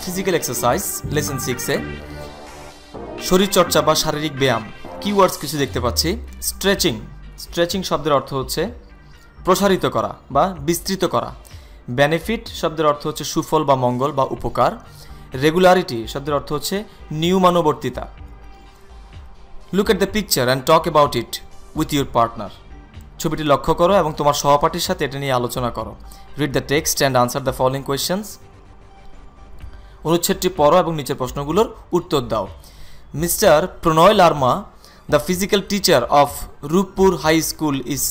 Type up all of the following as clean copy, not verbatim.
Physical exercise lesson 6 এ শরীর চর্চা বা শারীরিক ব্যায়াম কিওয়ার্ডস কিছু দেখতে পাচ্ছি। স্ট্রেচিং, স্ট্রেচিং শব্দের অর্থ হচ্ছে প্রসারিত করা বা বিস্তৃত করা। বেনিফিট শব্দের অর্থ হচ্ছে সুফল বা মঙ্গল বা উপকার। রেগুলারিটি শব্দের অর্থ হচ্ছে নিয়মানুবর্তিতা। Look at the picture and talk about it with your partner. ছবিটি লক্ষ্য করো এবং তোমার সহপাঠীর সাথে এটা নিয়ে আলোচনা করো। Read the text and answer the following questions. অনুচ্ছেদটি পড়ো এবং নিচের প্রশ্নগুলোর উত্তর দাও। Mister Pranay Larma, the physical teacher of Ruppur high school, is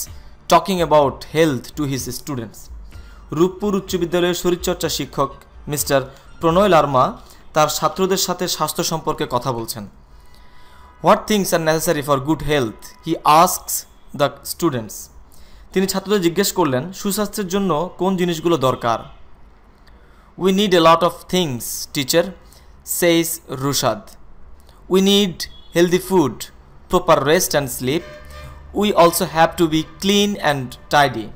talking about health to his students. Ruppur উচ্চ বিদ্যালয়ের শরীরচর্চা শিক্ষক মিস্টার প্রণয় লার্মা তার ছাত্রদের সাথে স্বাস্থ্য সম্পর্কে কথা বলছেন। What things are necessary for good health he asks the students. তিনি ছাত্রদের জিজ্ঞেস করলেন সুস্বাস্থ্যের জন্য কোন জিনিসগুলো দরকার। We need a lot of things, teacher, says Rushad. We need healthy food, proper rest and sleep. We also have to be clean and tidy.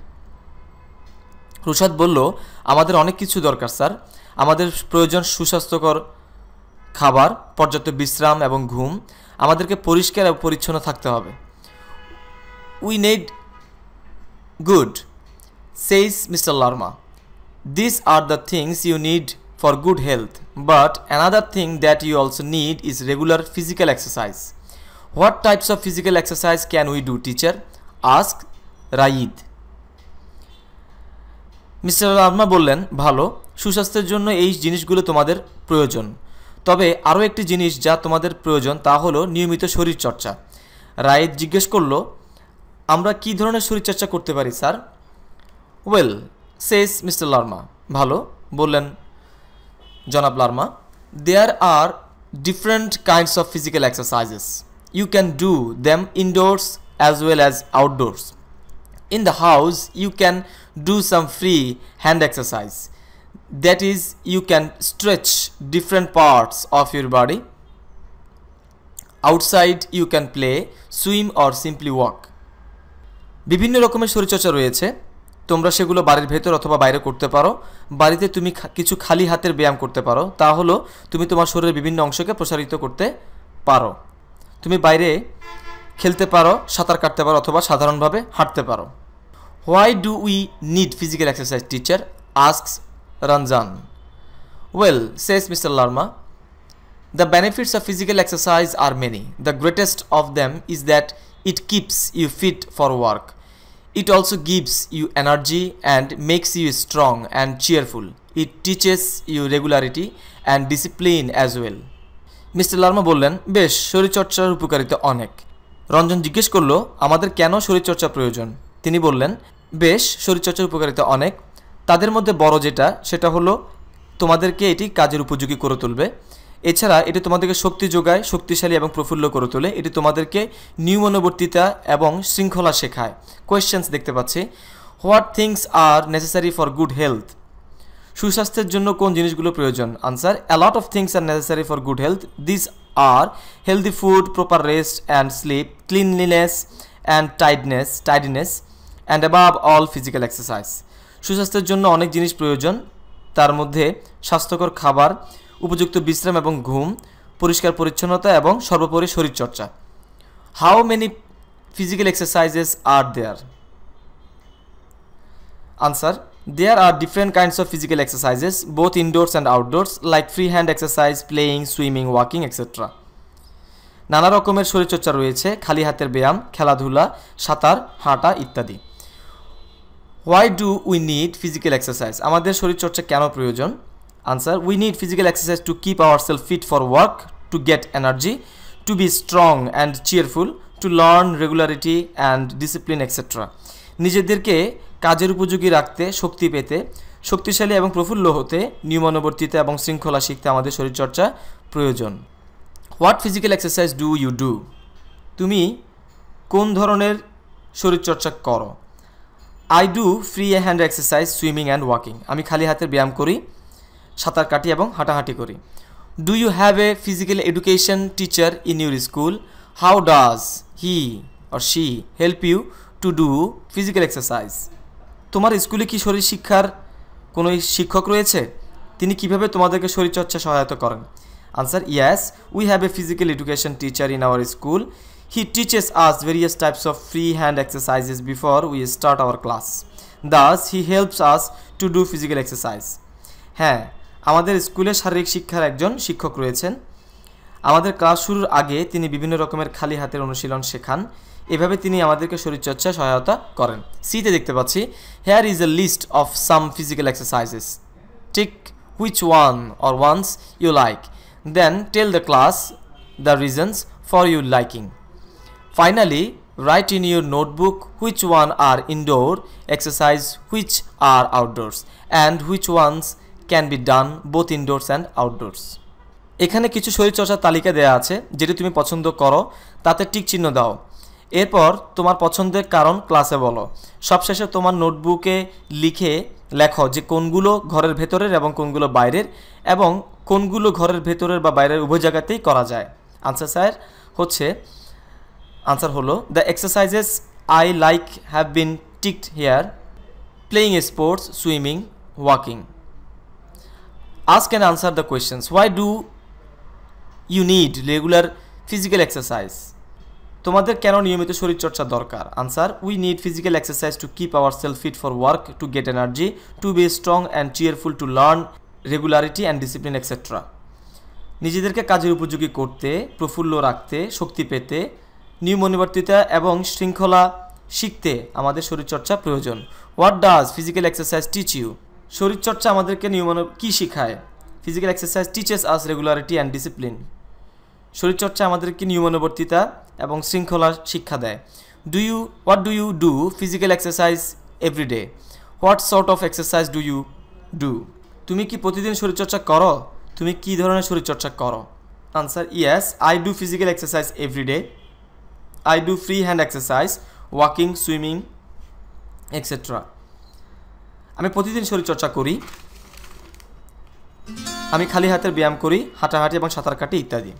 Rushad বলল, আমাদের অনেক কিছু দরকার স্যার। আমাদের প্রয়োজন সুস্বাস্থ্যকর খাবার, পর্যাপ্ত বিশ্রাম এবং ঘুম। আমাদেরকে পরিষ্কার এবং পরিচ্ছন্ন থাকতে হবে। We need good, says Mr. Larma. These are the things you need for good health, but another thing that you also need is regular physical exercise. What types of physical exercise can we do, teacher? Asked Raid. Mister Larma বললেন, ভালো, সুস্বাস্থ্যের জন্য এই জিনিসগুলো তোমাদের প্রয়োজন, তবে আরও একটি জিনিস যা তোমাদের প্রয়োজন তা হলো নিয়মিত শরীরচর্চা। রাইদ জিজ্ঞেস করলো, আমরা কী ধরনের শরীরচর্চা করতে পারি sir? Well, says Mr. Larma. ভালো, বললেন জনাব Larma. There are different kinds of physical exercises. You can do them indoors as well as outdoors. In the house, you can do some free hand exercise. That is, you can stretch different parts of your body. Outside, you can play, swim or simply walk. বিভিন্ন রকমের শরীরচর্চা রয়েছে, তোমরা সেগুলো বাড়ির ভেতর অথবা বাইরে করতে পারো। বাড়িতে তুমি কিছু খালি হাতের ব্যায়াম করতে পারো, তা হলো তুমি তোমার শরীরের বিভিন্ন অংশকে প্রসারিত করতে পারো। তুমি বাইরে খেলতে পারো, সাঁতার কাটতে পারো অথবা সাধারণভাবে হাঁটতে পারো। Why do we need physical exercise, teacher? Asks Ranjan. Well, Sage mister Larma, the benefits of physical exercise are many. The greatest of them is that it keeps you fit for work. It also gives you energy and makes you strong and cheerful. It teaches you regularity and discipline as well. Mister Larma বললেন, বেশ, শরীরচর্চার উপকারিতা অনেক। রঞ্জন জিজ্ঞেস করলো, আমাদের কেন শরীরচর্চা প্রয়োজন? তিনি বললেন, বেশ, শরীরচর্চার উপকারিতা অনেক। তাদের মধ্যে বড় যেটা, সেটা হলো তোমাদেরকে এটি কাজের উপযোগী করে তুলবে। এছাড়া এটি তোমাদেরকে শক্তি যোগায়, শক্তিশালী এবং প্রফুল্ল করে তোলে। এটি তোমাদেরকে নিয়মানুবর্তিতা এবং শৃঙ্খলা শেখায়। কোয়েশ্চেন্স দেখতে পাচ্ছি। What things are necessary for good health? সুস্বাস্থ্যের জন্য কোন জিনিসগুলো প্রয়োজন? Answer, a lot of things are necessary for good health. This are healthy food, proper rest and sleep, cleanliness and tidiness and above all physical exercise. সুস্বাস্থ্যের জন্য অনেক জিনিস প্রয়োজন, তার মধ্যে স্বাস্থ্যকর খাবার, উপযুক্ত বিশ্রাম এবং ঘুম, পরিষ্কার পরিচ্ছন্নতা এবং সর্বোপরি শরীরচর্চা। How many physical exercises are there? Answer, there are different kinds of physical exercises both indoors and outdoors, like free hand exercise, playing, swimming, walking etcetera. নানা রকমের শরীরচর্চা রয়েছে, খালি হাতের ব্যায়াম, খেলাধুলা, সাঁতার, হাঁটা ইত্যাদি। Why do we need physical exercise? আমাদের শরীরচর্চা কেন প্রয়োজন? Answer, we need physical exercise to keep ourselves fit for work, to get energy, to be strong and cheerful, to learn regularity and discipline, etc. নিজেদেরকে কাজের উপযোগী রাখতে, শক্তি পেতে, শক্তিশালী এবং প্রফুল্ল হতে, নিয়মানুবর্তিতা এবং শৃঙ্খলা শিখতে আমাদের শরীরচর্চা প্রয়োজন। What physical exercise do you do? তুমি কোন ধরনের শরীরচর্চা করো? I do free hand exercise, swimming and walking. আমি খালি হাতের ব্যায়াম করি, সাঁতার কাটি এবং হাঁটাহাঁটি করি। Do you have a physical education teacher in your school? How does he or she help you to do physical exercise? তোমার স্কুলে কি শরীর শিক্ষার কোনো শিক্ষক রয়েছে? তিনি কিভাবে তোমাদেরকে শরীরচর্চা সহায়তা করেন? Answer, yes, we have a physical education teacher in our school. He teaches us various types of free hand exercises before we start our class. Das he helps us to do physical exercise. হ্যাঁ, আমাদের স্কুলে শারীরিক শিক্ষার একজন শিক্ষক রয়েছেন। আমাদের class শুরুর আগে তিনি বিভিন্ন রকমের খালি হাতের অনুশীলন শেখান। এভাবে তিনি আমাদেরকে শরীরচর্চায় সহায়তা করেন। সিতে দেখতে পাচ্ছি, here is a list of some physical exercises. Tick which one or ones you like, then tell the class the reasons for your liking. Finally write in your notebook which one are indoor exercise, which are outdoors, and which ones can be done both indoors and outdoors. এখানে কিছু শরীরচর্চার তালিকা দেওয়া আছে, যেটি তুমি পছন্দ করো তাতে টিক চিহ্ন দাও। এরপর তোমার পছন্দের কারণ ক্লাসে বলো। সবশেষে তোমার নোটবুকে লেখো যে কোনগুলো ঘরের ভেতরের এবং কোনগুলো বাইরের, এবং কোনগুলো ঘরের ভেতরের বা বাইরের উভয় জায়গাতেই করা যায়। আনসার হলো the exercises I like have been ticked here: playing sports, swimming, walking. Ask and answer the questions. Why do you need regular physical exercise? তোমাদের কেন নিয়মিত শরীরচর্চা দরকার? Answer, we need physical exercise to keep our self fit for work, to get energy, to be strong and cheerful, to learn regularity and discipline etcetera. নিজেদেরকে কাজের উপযোগী করতে, প্রফুল্ল রাখতে, শক্তি পেতে, নিয়মনিবর্তিতা এবং শৃঙ্খলা শিখতে আমাদের শরীরচর্চা প্রয়োজন। What does physical exercise teach you? শরীরচর্চা আমাদেরকে কি শিখায়? Physical exercise teaches us regularity and discipline. শরীরচর্চা আমাদেরকে নিয়মানুবর্তিতা এবং শৃঙ্খলা শিক্ষা দেয়। What do you do physical exercise everyday? What sort of exercise do you do? তুমি কি প্রতিদিন শরীরচর্চা করো? তুমি কি ধরনের শরীরচর্চা করো? Answer, yes, I do physical exercise everyday. I do free hand exercise, walking, swimming, etc. আমি প্রতিদিন শরীরচর্চা করি। আমি খালি হাতের ব্যায়াম করি, হাঁটাহাঁটি এবং সাঁতার কাটি ইত্যাদি।